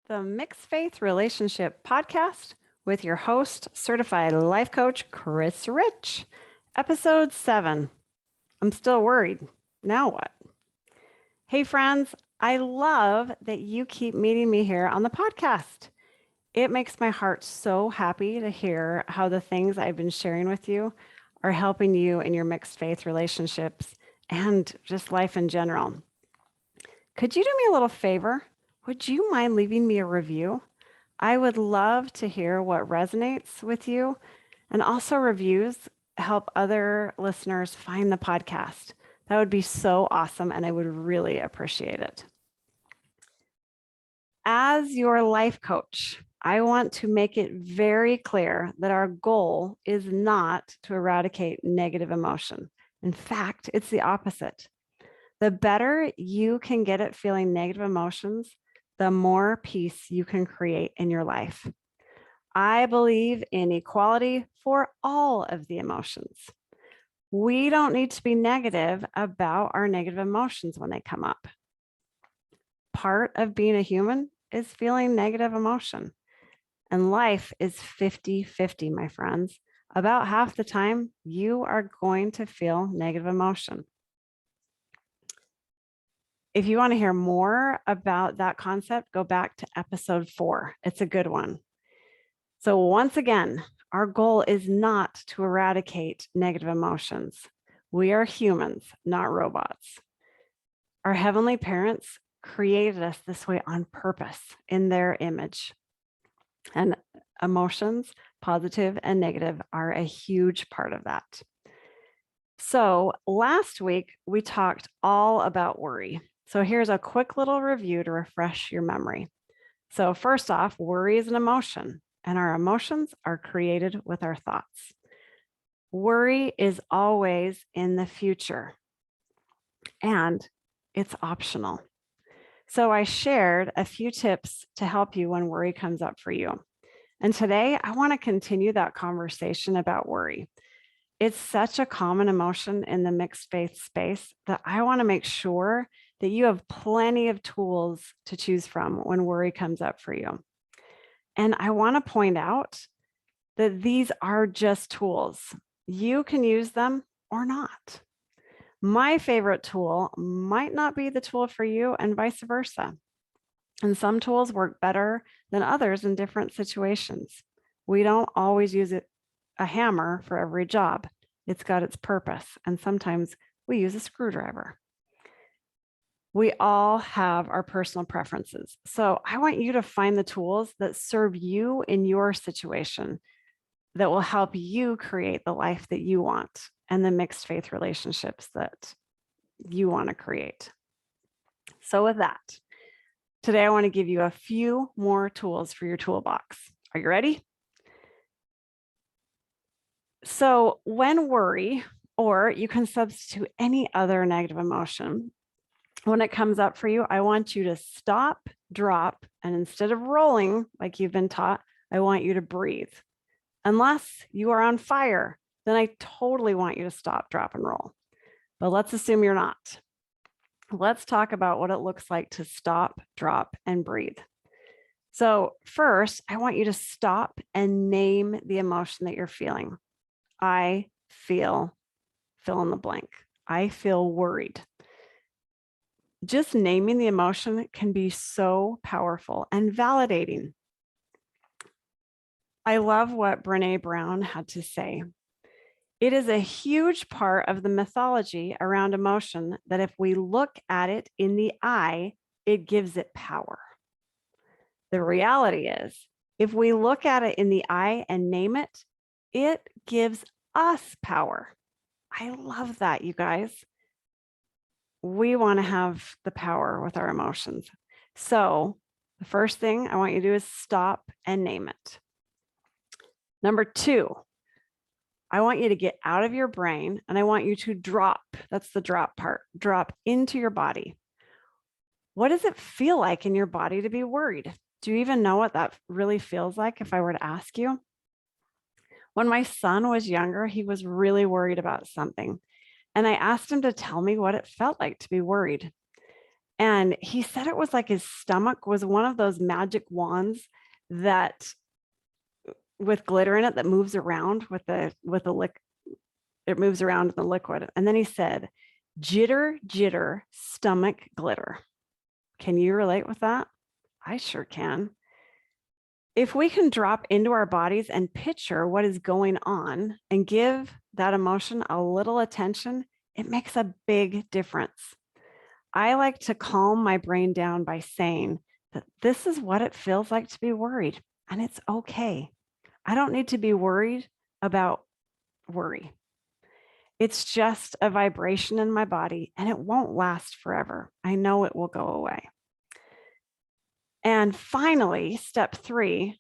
The Mixed Faith Relationship Podcast with your host, certified life coach, Chris Rich. Episode 7. I'm still worried. Now what? Hey, friends, I love that you keep meeting me here on the podcast. It makes my heart so happy to hear how the things I've been sharing with you are helping you in your mixed faith relationships and just life in general. Could you do me a little favor? Would you mind leaving me a review? I would love to hear what resonates with you. And also, reviews help other listeners find the podcast. That would be so awesome, and I would really appreciate it. As your life coach, I want to make it very clear that our goal is not to eradicate negative emotion. In fact, it's the opposite. The better you can get at feeling negative emotions, the more peace you can create in your life. I believe in equality for all of the emotions. We don't need to be negative about our negative emotions when they come up. Part of being a human is feeling negative emotion. And life is 50-50, my friends. About half the time, you are going to feel negative emotion. If you want to hear more about that concept, go back to episode 4. It's a good one. So once again, our goal is not to eradicate negative emotions. We are humans, not robots. Our heavenly parents created us this way on purpose in their image. And emotions, positive and negative, are a huge part of that. So last week, we talked all about worry. So here's a quick little review to refresh your memory. So first off, worry is an emotion, and our emotions are created with our thoughts. Worry is always in the future, and it's optional. So I shared a few tips to help you when worry comes up for you. And today I want to continue that conversation about worry. It's such a common emotion in the mixed faith space that I want to make sure that you have plenty of tools to choose from when worry comes up for you. And I want to point out that these are just tools. You can use them or not. My favorite tool might not be the tool for you, and vice versa. And some tools work better than others in different situations. We don't always use a hammer for every job. It's got its purpose, and sometimes we use a screwdriver. We all have our personal preferences. So I want you to find the tools that serve you in your situation that will help you create the life that you want and the mixed faith relationships that you want to create. So with that, today I want to give you a few more tools for your toolbox. Are you ready? So when worry, or you can substitute any other negative emotion, when it comes up for you, I want you to stop, drop, and instead of rolling like you've been taught, I want you to breathe. Unless you are on fire, then I totally want you to stop, drop, and roll. But let's assume you're not. Let's talk about what it looks like to stop, drop, and breathe. So first, I want you to stop and name the emotion that you're feeling. I feel, fill in the blank. I feel worried. Just naming the emotion can be so powerful and validating. I love what Brené Brown had to say. It is a huge part of the mythology around emotion that if we look at it in the eye, it gives it power. The reality is, if we look at it in the eye and name it, it gives us power. I love that, you guys. We want to have the power with our emotions. So the first thing I want you to do is stop and name it. Number 2, I want you to get out of your brain and I want you to drop. That's the drop part. Drop into your body. What does it feel like in your body to be worried? Do you even know what that really feels like if I were to ask you? When my son was younger, he was really worried about something. And I asked him to tell me what it felt like to be worried. And he said it was like his stomach was one of those magic wands that with glitter in it that moves around with the it moves around in the liquid. And then he said, jitter, jitter, stomach glitter. Can you relate with that? I sure can. If we can drop into our bodies and picture what is going on and give that emotion a little attention, it makes a big difference. I like to calm my brain down by saying that this is what it feels like to be worried, and it's okay. I don't need to be worried about worry. It's just a vibration in my body, and it won't last forever. I know it will go away. And finally, step 3,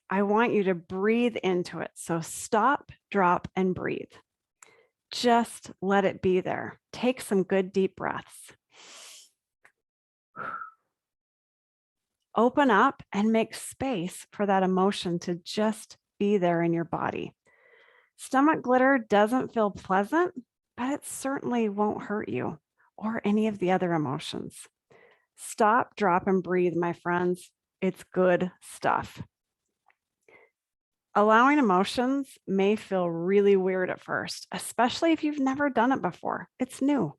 I want you to breathe into it. So stop, drop, and breathe. Just let it be there. Take some good deep breaths. Open up and make space for that emotion to just be there in your body. Stomach glitter doesn't feel pleasant, but it certainly won't hurt you or any of the other emotions. Stop, drop, and breathe, my friends. It's good stuff. Allowing emotions may feel really weird at first, especially if you've never done it before. It's new.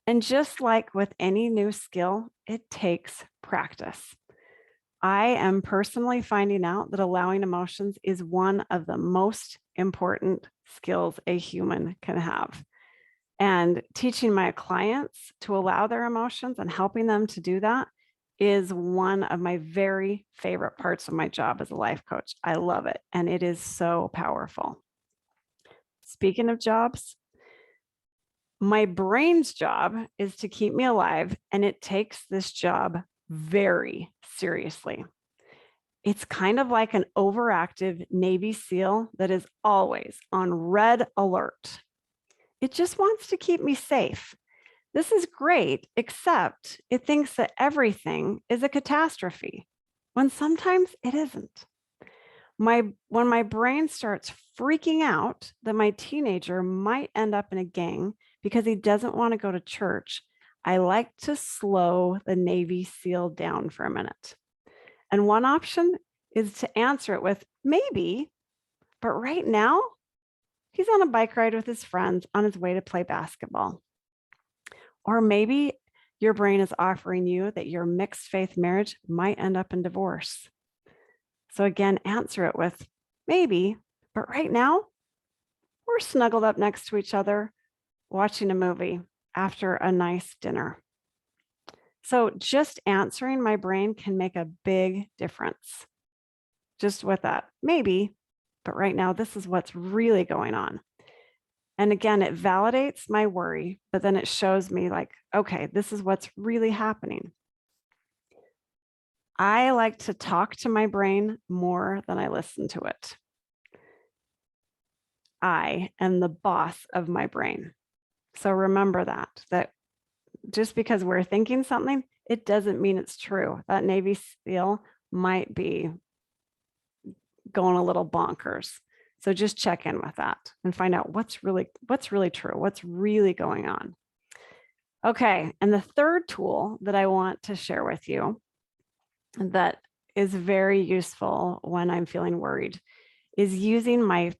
And just like with any new skill, it takes practice. I am personally finding out that allowing emotions is one of the most important skills a human can have. And teaching my clients to allow their emotions and helping them to do that is one of my very favorite parts of my job as a life coach. I love it, and it is so powerful. Speaking of jobs, my brain's job is to keep me alive, and it takes this job very seriously. It's kind of like an overactive Navy SEAL that is always on red alert. It just wants to keep me safe. This is great, except it thinks that everything is a catastrophe, when sometimes it isn't. When my brain starts freaking out that my teenager might end up in a gang because he doesn't want to go to church, I like to slow the Navy SEAL down for a minute. And one option is to answer it with maybe, but right now, he's on a bike ride with his friends on his way to play basketball. Or maybe your brain is offering you that your mixed faith marriage might end up in divorce. So again, answer it with maybe, but right now, we're snuggled up next to each other watching a movie after a nice dinner. So just answering my brain can make a big difference. Just with that, maybe, but right now, this is what's really going on. And again, it validates my worry, but then it shows me like, okay, this is what's really happening. I like to talk to my brain more than I listen to it. I am the boss of my brain. So remember that just because we're thinking something, it doesn't mean it's true. That Navy SEAL might be going a little bonkers. So just check in with that and find out what's really true, what's really going on. Okay, and the third tool that I want to share with you that is very useful when I'm feeling worried is using my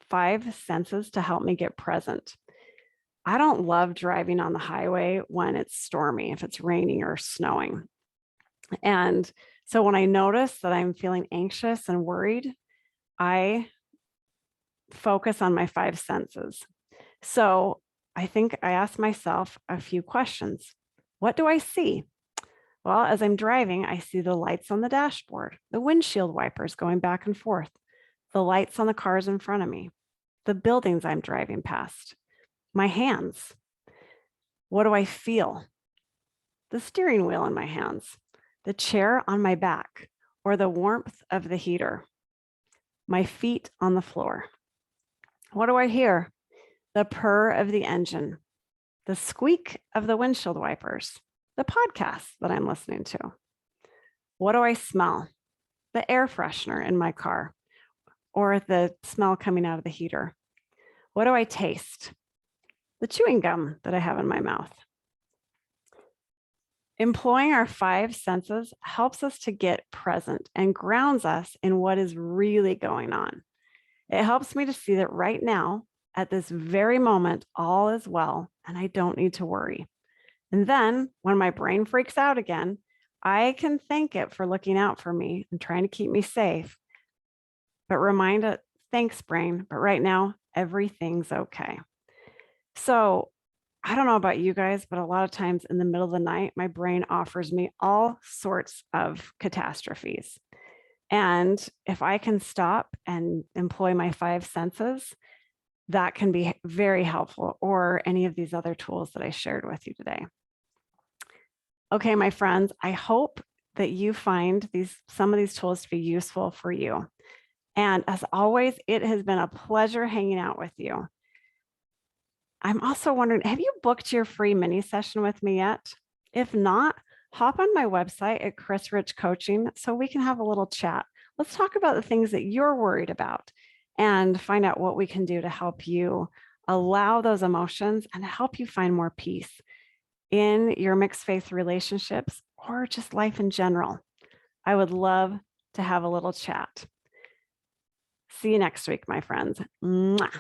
5 senses to help me get present. I don't love driving on the highway when it's stormy, if it's raining or snowing. And so when I notice that I'm feeling anxious and worried, I focus on my 5 senses. So I think I ask myself a few questions. What do I see? Well, as I'm driving, I see the lights on the dashboard, the windshield wipers going back and forth, the lights on the cars in front of me, the buildings I'm driving past, my hands. What do I feel? The steering wheel in my hands, the chair on my back, or the warmth of the heater, my feet on the floor. What do I hear? The purr of the engine, the squeak of the windshield wipers, the podcast that I'm listening to. What do I smell? The air freshener in my car or the smell coming out of the heater. What do I taste? The chewing gum that I have in my mouth. Employing our five senses helps us to get present and grounds us in what is really going on. It helps me to see that right now, at this very moment, all is well, and I don't need to worry. And then when my brain freaks out again, I can thank it for looking out for me and trying to keep me safe, but remind it, thanks, brain, but right now, everything's okay. So I don't know about you guys, but a lot of times in the middle of the night, my brain offers me all sorts of catastrophes. And if I can stop and employ my five senses, that can be very helpful, or any of these other tools that I shared with you today. Okay, my friends, I hope that you find some of these tools to be useful for you. And as always, it has been a pleasure hanging out with you. I'm also wondering, have you booked your free mini session with me yet? If not, hop on my website at Chris Rich Coaching so we can have a little chat. Let's talk about the things that you're worried about and find out what we can do to help you allow those emotions and help you find more peace in your mixed faith relationships or just life in general. I would love to have a little chat. See you next week, my friends. Mwah.